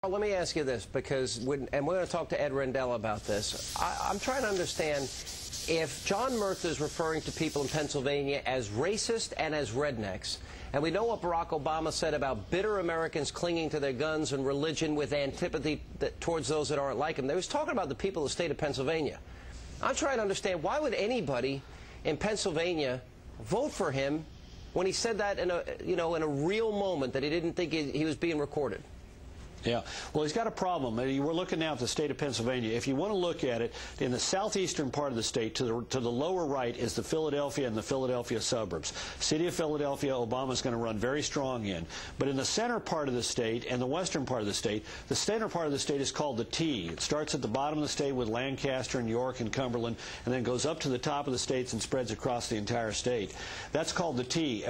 Let me ask you this, because and we're going to talk to Ed Rendell about this. I'm trying to understand if John Murtha is referring to people in Pennsylvania as racist and as rednecks, and we know what Barack Obama said about bitter Americans clinging to their guns and religion with antipathy towards those that aren't like him. They was talking about the people of the state of Pennsylvania. I'm trying to understand, why would anybody in Pennsylvania vote for him when he said that in a real moment that he didn't think he was being recorded? Yeah, well, he's got a problem. We're looking now at the state of Pennsylvania. If you want to look at it, in the southeastern part of the state, to the lower right is the Philadelphia and the Philadelphia suburbs. City of Philadelphia, Obama's going to run very strong in. But in the center part of the state and the western part of the center part of the state is called the T. It starts at the bottom of the state with Lancaster and York and Cumberland, and then goes up to the top of the states and spreads across the entire state. That's called the T.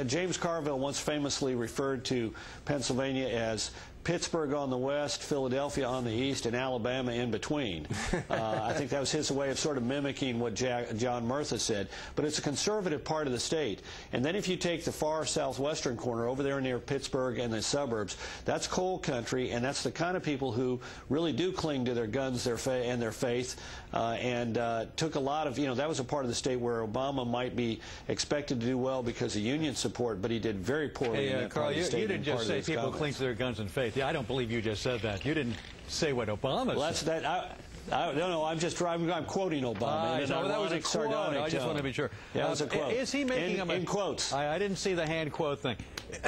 James Carville once famously referred to Pennsylvania as Pittsburgh on the west, Philadelphia on the east, and Alabama in between. I think that was his way of sort of mimicking what John Murtha said. But it's a conservative part of the state. And then if you take the far southwestern corner over there near Pittsburgh and the suburbs, that's coal country, and that's the kind of people who really do cling to their guns and their faith, and took a lot of, that was a part of the state where Obama might be expected to do well because of union support, but he did very poorly in that Carl, part of the state. you didn't just say people cling to their guns and faith. Yeah, I don't believe you just said that. You didn't say what Obama said. No, I'm quoting Obama. No, that was a quote. I just want to be sure. Yeah, that was a quote. Is he making in quotes? I didn't see the hand quote thing.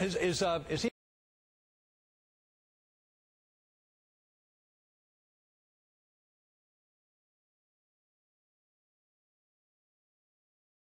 Is he